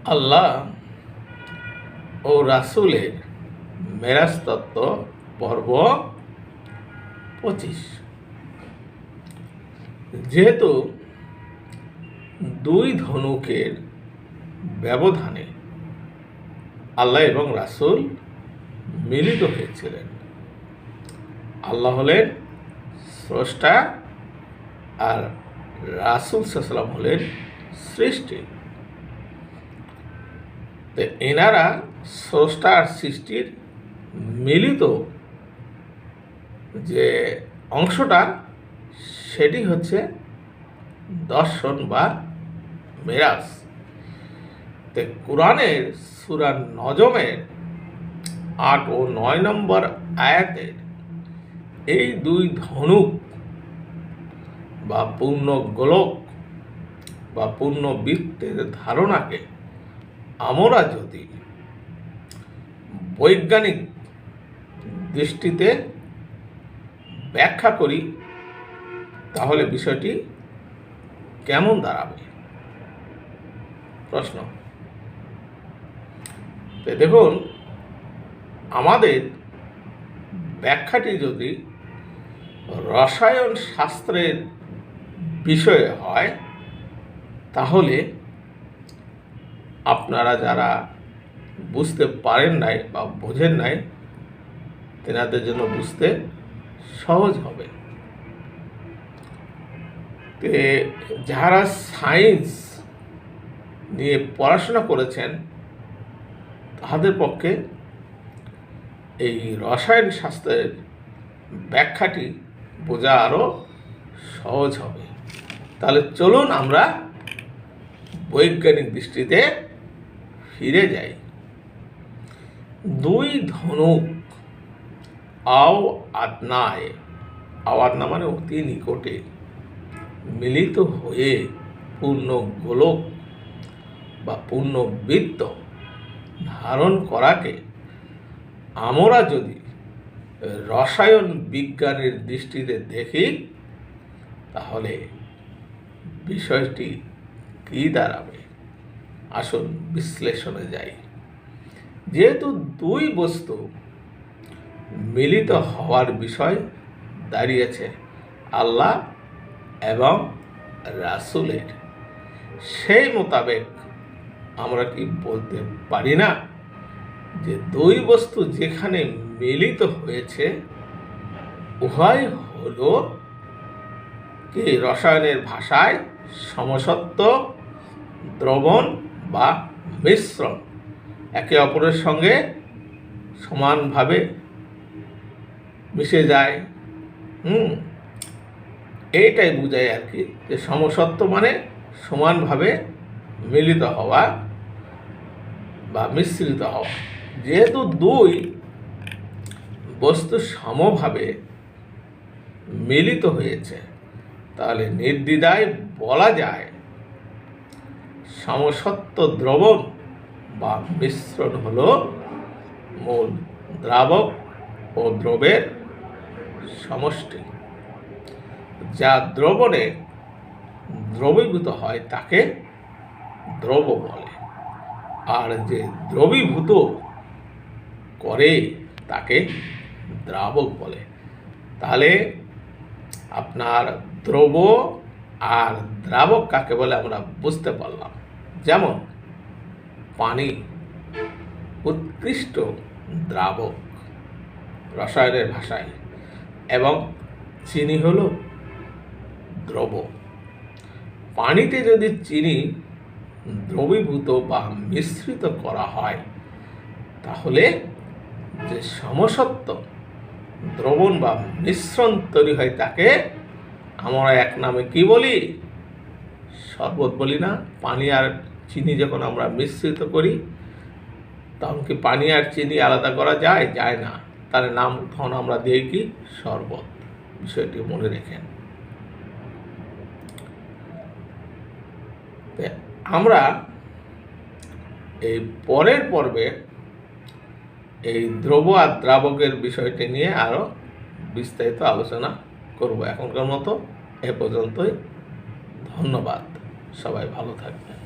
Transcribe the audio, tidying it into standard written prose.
আল্লাহ ও রাসূলের মেরাজ তত্ত্ব পর্ব 25। যেহেতু দুই ধনুকের ব্যবধানে আল্লাহ এবং রাসূল মিলিত হয়েছিলেন। আল্লাহ হলেন স্রষ্টা আর রাসূল সাল্লাল্লাহু হলেন সৃষ্টি। তো এনারা স্রষ্টা আর সৃষ্টির মিলিত যে অংশটা সেটি হচ্ছে দর্শন বা মেরাজ। তো কোরআনের সূরা নজমের 8 ও 9 নম্বর আয়াতের এই দুই ধনুক বা পূর্ণ গোলক বা পূর্ণ বৃত্তের ধারণাকে আমরা যদি বৈজ্ঞানিক দৃষ্টিতে ব্যাখ্যা করি তাহলে বিষয়টি কেমন দাঁড়াবে? প্রশ্ন। দেখুন, আমাদের ব্যাখ্যাটি যদি রসায়ন শাস্ত্রের বিষয়ে হয় তাহলে আপনারা যারা বুঝতে পারেন নাই বা বোঝেন নাই তেনাদের জন্য বুঝতে সহজ হবে। যারা সায়েন্স নিয়ে পড়াশোনা করেছেন তাদের পক্ষে এই রসায়ন শাস্ত্রের ব্যাখ্যাটি বোঝা আরও সহজ হবে। তাহলে চলুন আমরা বৈজ্ঞানিক দৃষ্টিতে ফিরে যাই। দুই ধনুক আও আদনায়, আওয়াদনা মানে অতি নিকটে, মিলিত হয়ে পূর্ণ গোলক বা পূর্ণ বৃত্ত ধারণ করাকে আমরা যদি রসায়ন বিজ্ঞানের দৃষ্টিতে দেখি তাহলে বিষয়টি কী দাঁড়াবে? আসুন বিশ্লেষণে যাই। যেহেতু দুই বস্তু মিলিত হওয়ার বিষয় দাঁড়িয়েছে আল্লাহ এবং রাসূলের, সেই মোতাবেক আমরা কি বলতে পারি না যে দুই বস্তু যেখানে মিলিত হয়েছে উভয় হল কি রসায়নের ভাষায় সমসত্ব দ্রবণ বা মিশ্রণ, একে অপরের সঙ্গে সমানভাবে মিশে যায়। এইটাই বোঝায় আর কি, যে সমসত্ব মানে সমানভাবে মিলিত হওয়া বা মিশ্রিত হওয়া। যেহেতু দুই বস্তু সমভাবে মিলিত হয়েছে তাহলে নির্দ্বিধায় বলা যায় সমসত্ব দ্রবণ বা মিশ্রণ হল মূল দ্রাবক ও দ্রবের সমষ্টি। যা দ্রবণে দ্রবীভূত হয় তাকে দ্রব বলে, আর যে দ্রবীভূত করে তাকে দ্রাবক বলে। তাহলে আপনার দ্রব আর দ্রাবক কাকে বলে আমরা বুঝতে পারলাম। যেমন পানি উৎকৃষ্ট দ্রাবক রসায়নের ভাষায়, এবং চিনি হলো দ্রব। পানিতে যদি চিনি দ্রবীভূত বা মিশ্রিত করা হয় তাহলে যে সমসত্ব দ্রবণ বা মিশ্রণ তৈরি হয় তাকে আমরা এক নামে কি বলি? শরবত বলি না? পানি আর চিনি যখন আমরা মিশ্রিত করি তখন কি পানি আর চিনি আলাদা করা যায়? যায় না। তার নাম তখন আমরা দিই কি? শরবত। বিষয়টি মনে রেখেন। আমরা এই পরের পর্বে এই দ্রব আর দ্রাবকের বিষয়টি নিয়ে আরও বিস্তারিত আলোচনা করব। এখনকার মতো এ পর্যন্তই। ধন্যবাদ। সবাই ভালো থাকবেন।